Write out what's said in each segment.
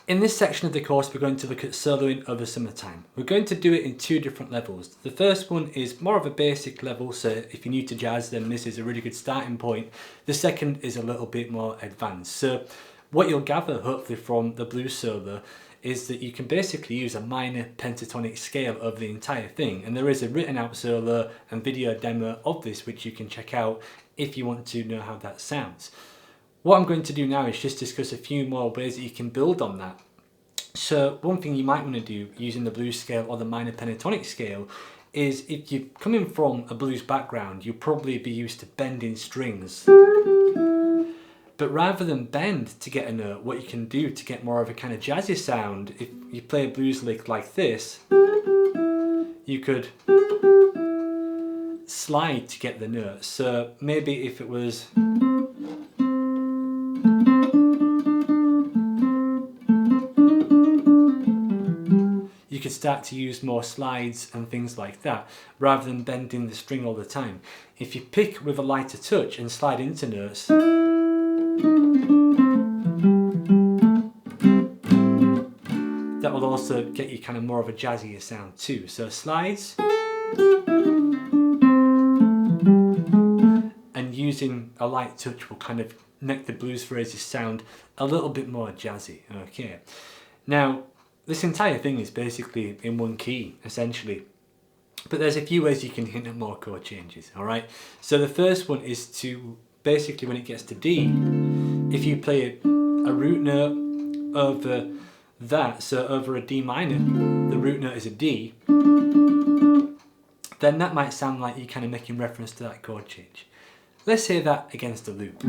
In this section of the course, we're going to look at soloing over summertime. We're going to do it in two different levels. The first one is more of a basic level, so if you're new to jazz, then this is a really good starting point. The second is a little bit more advanced. So what you'll gather, hopefully, from the blues solo is that you can basically use a minor pentatonic scale over the entire thing. And there is a written out solo and video demo of this, which you can check out if you want to know how that sounds. What I'm going to do now is just discuss a few more ways that you can build on that. So one thing you might want to do using the blues scale or the minor pentatonic scale is, if you're coming from a blues background, you'll probably be used to bending strings. But rather than bend to get a note, what you can do to get more of a kind of jazzy sound, if you play a blues lick like this, you could slide to get the note. So maybe if it was... you could start to use more slides and things like that, rather than bending the string all the time. If you pick with a lighter touch and slide into notes, that will also get you kind of more of a jazzier sound too. So slides, and using a light touch will kind of make the blues phrases sound a little bit more jazzy. Okay, now this entire thing is basically in one key, essentially. But there's a few ways you can hint at more chord changes, alright? So the first one is to, basically when it gets to D, if you play a root note over that, so over a D minor, the root note is a D, then that might sound like you're kind of making reference to that chord change. Let's hear that against a loop.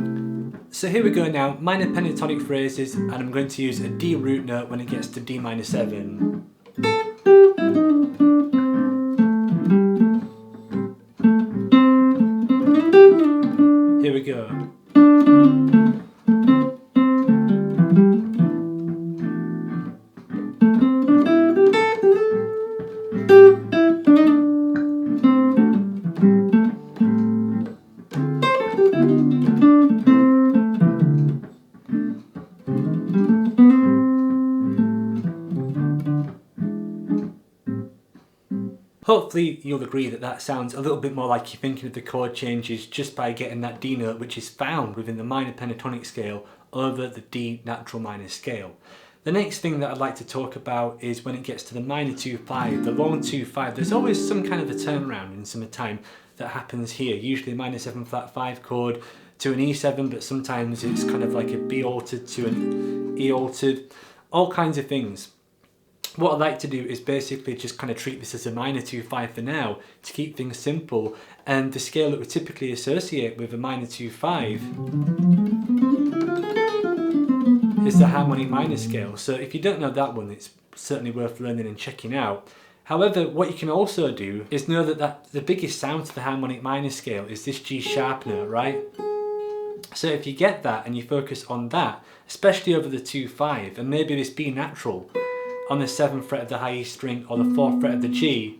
So here we go now, minor pentatonic phrases, and I'm going to use a D root note when it gets to D minor 7. Here we go. Hopefully you'll agree that that sounds a little bit more like you're thinking of the chord changes just by getting that D note, which is found within the minor pentatonic scale, over the D natural minor scale. The next thing that I'd like to talk about is when it gets to the minor 2-5, the long 2-5. There's always some kind of a turnaround in summertime that happens here, usually a minor 7 flat 5 chord to an E7, but sometimes it's kind of like a B altered to an E altered, all kinds of things. What I'd like to do is basically just kind of treat this as a minor 2-5 for now, to keep things simple, and the scale that we typically associate with a minor 2-5 is the harmonic minor scale. So if you don't know that one, it's certainly worth learning and checking out. However, what you can also do is know that the biggest sound to the harmonic minor scale is this G sharp note, right? So if you get that and you focus on that, especially over the 2-5, and maybe this B natural on the 7th fret of the high E string or the 4th fret of the G,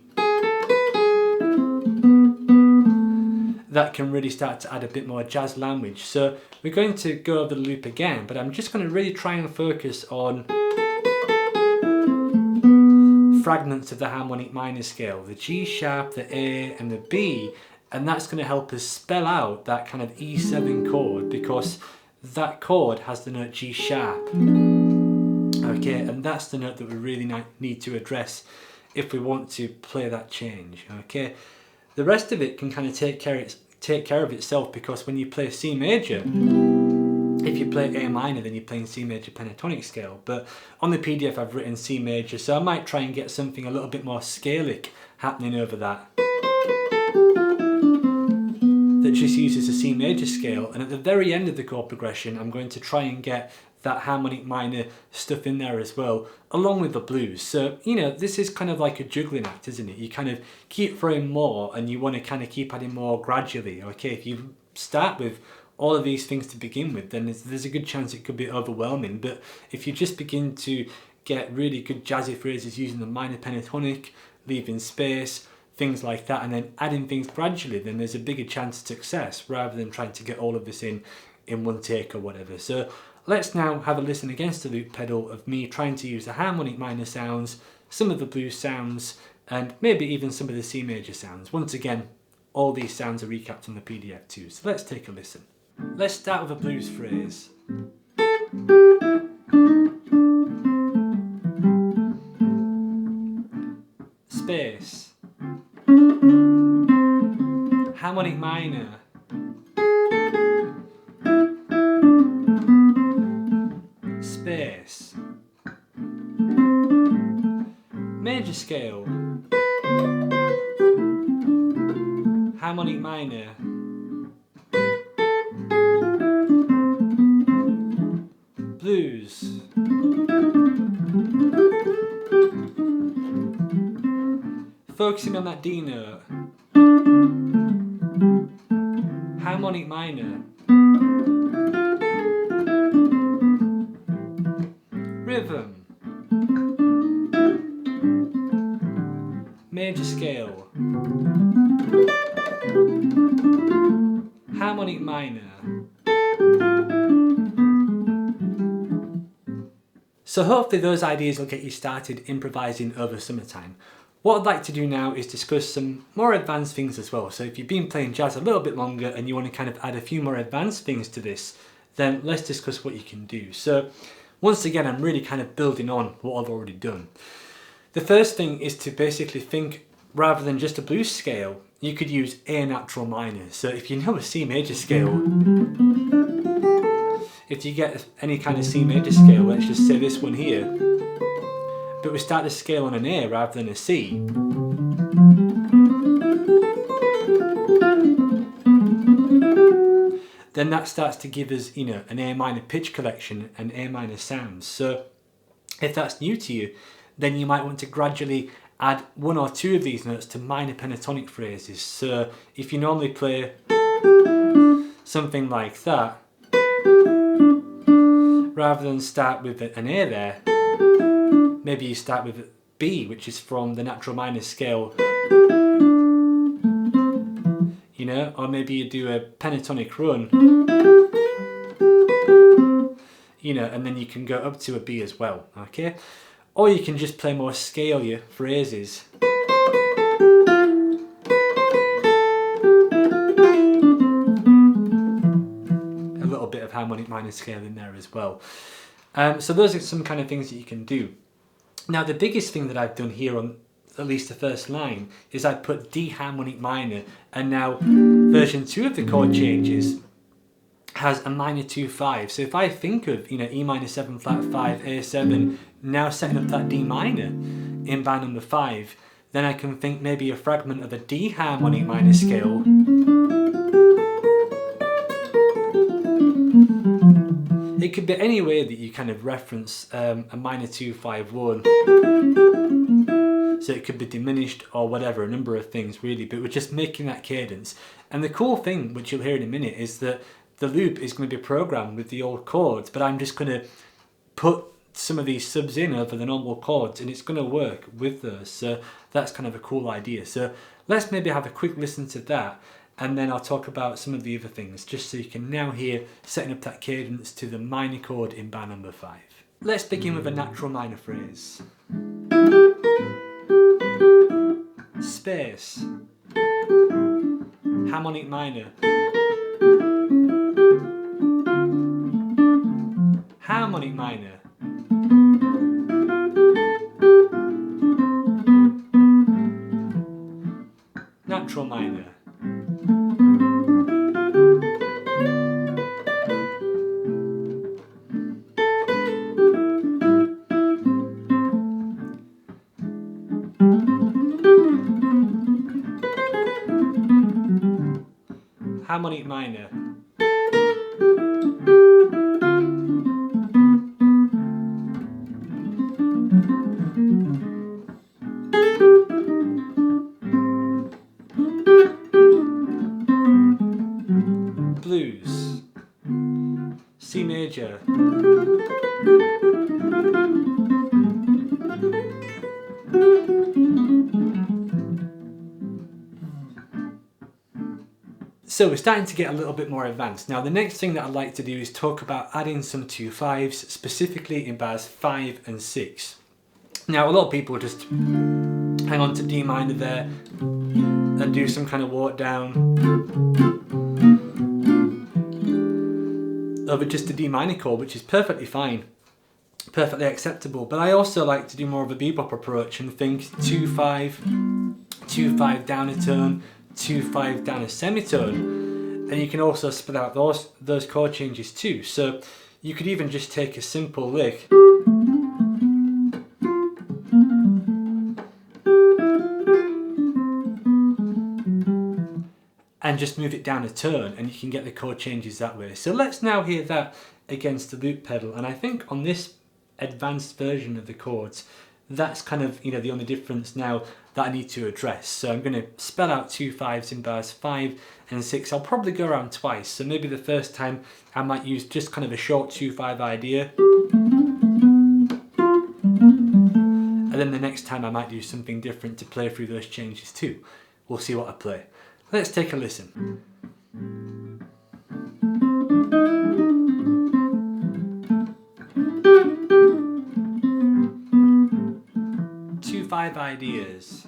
that can really start to add a bit more jazz language. So we're going to go over the loop again, but I'm just going to really try and focus on fragments of the harmonic minor scale, the G sharp, the A and the B, and that's going to help us spell out that kind of E7 chord, because that chord has the note G sharp. Okay, and that's the note that we really need to address if we want to play that change. Okay, the rest of it can kind of take care of itself, because when you play C major, if you play A minor, then you're playing C major pentatonic scale. But on the PDF I've written C major, so I might try and get something a little bit more scalic happening over that just uses a C major scale, and at the very end of the chord progression I'm going to try and get that harmonic minor stuff in there as well, along with the blues. So, you know, this is kind of like a juggling act, isn't it? You kind of keep throwing more and you want to kind of keep adding more gradually. Okay, if you start with all of these things to begin with, then there's a good chance it could be overwhelming. But if you just begin to get really good jazzy phrases using the minor pentatonic, leaving space, things like that, and then adding things gradually, then there's a bigger chance of success rather than trying to get all of this in one take or whatever. So Let's now have a listen against the loop pedal of me trying to use the harmonic minor sounds, some of the blues sounds, and maybe even some of the C major sounds. Once again, all these sounds are recapped on the PDF too, so let's take a listen. Let's start with a blues phrase. Space. Harmonic minor. Space. Major scale. Harmonic minor. Blues. Focusing on that D note. Harmonic minor. Rhythm. Major scale. Harmonic minor. So hopefully those ideas will get you started improvising over summertime. What I'd like to do now is discuss some more advanced things as well. So if you've been playing jazz a little bit longer and you want to kind of add a few more advanced things to this, then let's discuss what you can do. So once again, I'm really kind of building on what I've already done. The first thing is to basically think, rather than just a blues scale, you could use A natural minor. So if you know a C major scale, if you get any kind of C major scale, let's just say this one here, but we start the scale on an A rather than a C, then that starts to give us, you know, an A minor pitch collection and A minor sounds. So if that's new to you, then you might want to gradually add one or two of these notes to minor pentatonic phrases. So if you normally play something like that, rather than start with an A there, maybe you start with B, which is from the natural minor scale, you know, or maybe you do a pentatonic run, you know, and then you can go up to a B as well, okay? Or you can just play more scalier phrases. A little bit of harmonic minor scale in there as well. So those are some kind of things that you can do. Now the biggest thing that I've done here on at least the first line is I put D harmonic minor, and now version 2 of the chord changes has a minor 2-5. So if I think of, you know, E minor 7 flat 5, A7, now setting up that D minor in bar number 5, then I can think maybe a fragment of a D harmonic minor scale. It could be any way that you kind of reference a minor 2-5-1. So it could be diminished or whatever, a number of things really, but we're just making that cadence. And the cool thing, which you'll hear in a minute, is that the loop is going to be programmed with the old chords, but I'm just going to put some of these subs in over the normal chords and it's going to work with those. So that's kind of a cool idea. So let's maybe have a quick listen to that, and then I'll talk about some of the other things, just so you can now hear setting up that cadence to the minor chord in bar number 5. Let's begin with a natural minor phrase. Space. Harmonic minor. Harmonic minor. Natural minor. Harmonic minor. Blues. C major. So we're starting to get a little bit more advanced. Now the next thing that I'd like to do is talk about adding some 2/5s, specifically in bars 5 and 6. Now a lot of people just hang on to D minor there and do some kind of walk down over just a D minor chord, which is perfectly fine, perfectly acceptable. But I also like to do more of a bebop approach and think 2/5, 2/5 down a tone, 2/5 down a semitone, and you can also split out those chord changes too. So you could even just take a simple lick and just move it down a tone, and you can get the chord changes that way. So let's now hear that against the loop pedal, and I think on this advanced version of the chords, that's kind of, you know, the only difference now that I need to address. So I'm going to spell out 2/5s in bars 5 and 6. I'll probably go around twice, so maybe the first time I might use just kind of a short 2/5 idea, and then the next time I might do something different to play through those changes too. We'll see what I play. Let's take a listen. 2/5 ideas.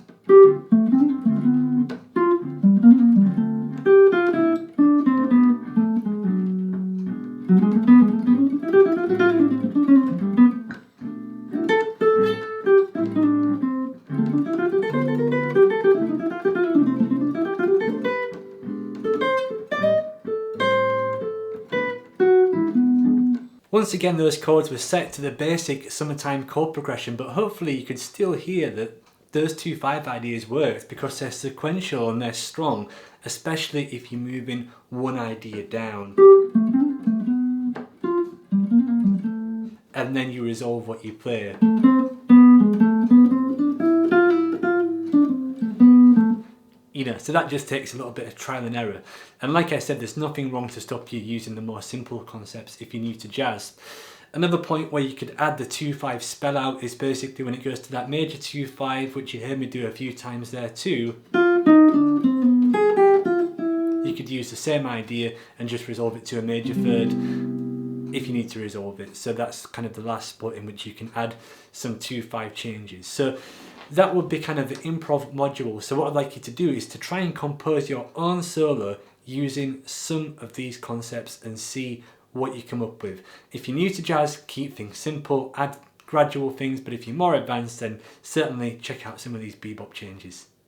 Once again, those chords were set to the basic summertime chord progression, but hopefully you could still hear that those 2/5 ideas worked because they're sequential and they're strong, especially if you're moving one idea down and then you resolve what you play. You know, so that just takes a little bit of trial and error. And like I said, there's nothing wrong to stop you using the more simple concepts if you're new to jazz. Another point where you could add the 2/5 spell out is basically when it goes to that major 2/5, which you heard me do a few times there too. You could use the same idea and just resolve it to a major third if you need to resolve it. So that's kind of the last spot in which you can add some 2/5 changes. So that would be kind of the improv module. So what I'd like you to do is to try and compose your own solo using some of these concepts and see what you come up with. If you're new to jazz, keep things simple, add gradual things, but if you're more advanced, then certainly check out some of these bebop changes.